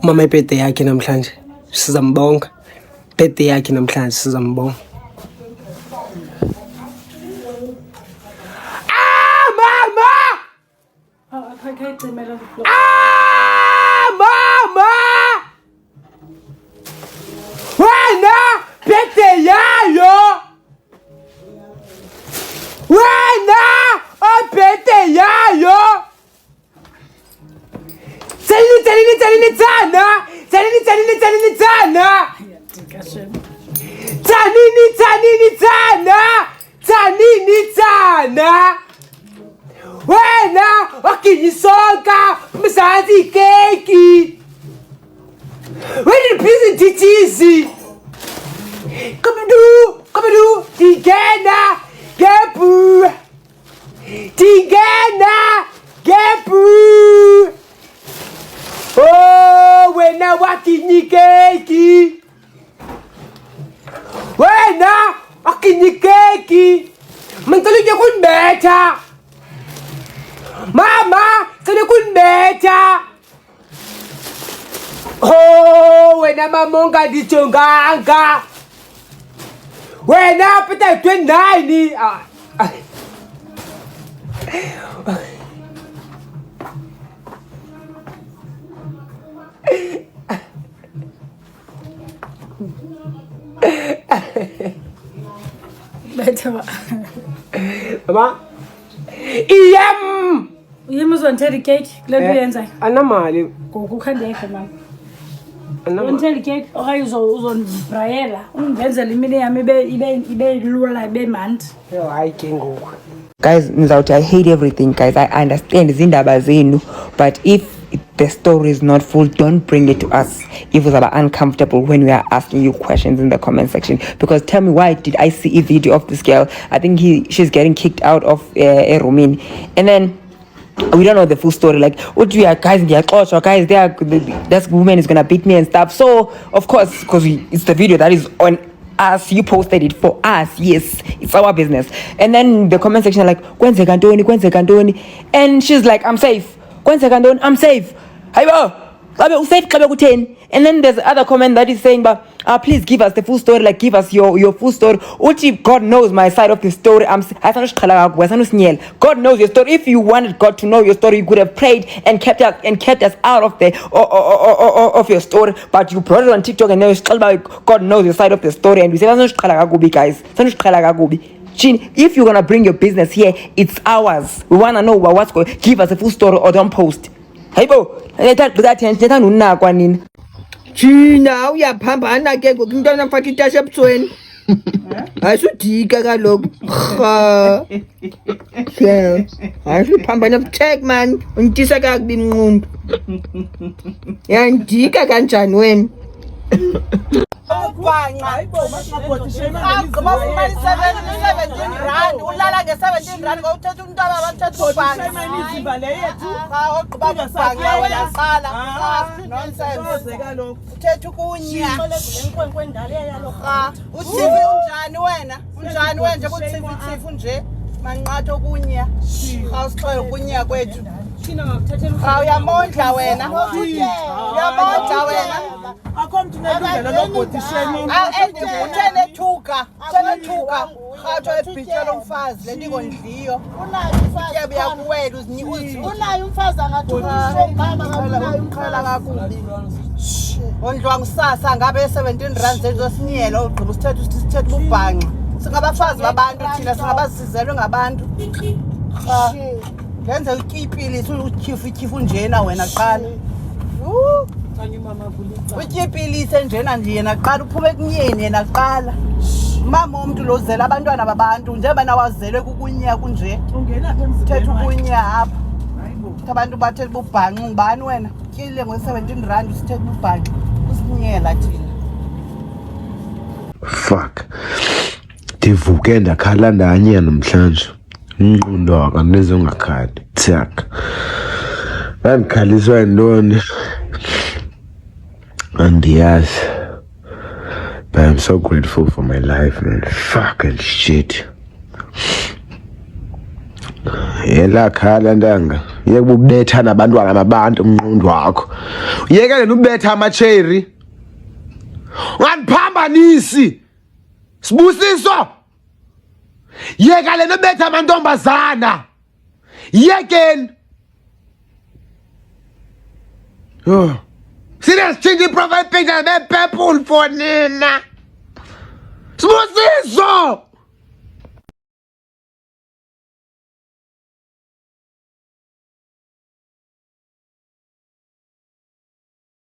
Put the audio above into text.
umama ibirthday yakhe namhlanje sizambonga. Birthday yakhe namhlanje sizambonga. Mama! Mama! Wena birthday yayo! Wena birthday yayo! Tsalini tsana! Wena wakinyisonka mzansi keki. Wena busy titizi. Kabudu, tigena, gebu. Oh, wena wakinyikeki. Wena wakinyikeki. Mantulunya kunbetha. Mama, cela kunbetha. Oh, wena mamonga dichonganga. Wena peta 29. Better. Mama. Iyam uzonthela cake le nto yenzayo. Anamali. Ngokukhandeka mama. Uzonthela cake okanye uzondibrayela ungenzela imini yami ibe lula ibe mandi. Hayi ke ngoku. Guys, I hate everything, guys. I understand zindaba zenu, but if the story is not full, don't bring it to us if it's about uncomfortable when we are asking you questions in the comment section. Because tell me, why did I see a video of this girl? I think she's getting kicked out of a room, and then we don't know the full story. Like, what do you guys? Guys, that woman is gonna beat me and stuff. So of course, because it's the video that is on us, you posted it for us. Yes, it's our business. And then the comment section like, Kwenze kantoni, and she's like, I'm safe. Kwenze kantoni, I'm safe. And then there's other comment that is saying, but please give us the full story, like give us your full story. Uchi, God knows my side of the story. God knows your story. If you wanted God to know your story, you could have prayed and kept us out of the of your story. But you brought it on TikTok and now it's about God knows your side of the story. And we say, guys, if you're gonna bring your business here, it's ours. We wanna know what's going. Give us a full story or don't post. Hey bo, China uyaphambana ke ngokintwana mfaka itasha ebusweni. Ayisudika kaloku. Ayisiphambana check man, ungitisa kakubi inqondo. Yandika kanjani wena? Ulala nge-17 ngawuthetha umuntu abathetha ubhanga uthetha ukunya uthifi unjani wena nje kuthifi nje manqatha okunya awusixoxe ukunya kwethu uyamondla wena akho mntu unelungelo lobhodisheni tenethuka rhatho ebhityela umfazi le nto ingondliyo utyebe yakuwela unayo umfazi angathumala kakubi ondliwa ngusasa ngabe 17 rand zezosinyela ugqiba sithetha ububhanqa singabafazi babantu thina singabasizelwe ngabantu ngenze utyipilisi utyhifu njena wena qala utyipilise njena nje yena qala uphume kunyeni yena qala mama umuntu lozela abantwana babantu njengoba nawazelwe kukunya kunje thetha ukunya apha abantu bathetha ububhanqa ngubani wena tyile ngo-17 rand usithetha ububhanqa usinyela thina. Fuck, ndivuke ndakhala ndanye namhlanje ingqondo akanezongakhali tsak bandikhaliswa yintoni andiyazi, but I'm so grateful for my life, man. Fucking shit. Yela khala ndanga Yeke ubetha nabantwana babantu umnqondo wakho. Yeke lena ubetha ama-cherry. Unganiphambanisi. Sibusiso. Yeka lena ubetha amantombazana. Yekeni. Yo. Serious change profile picture be purple for nina. Sibusiso.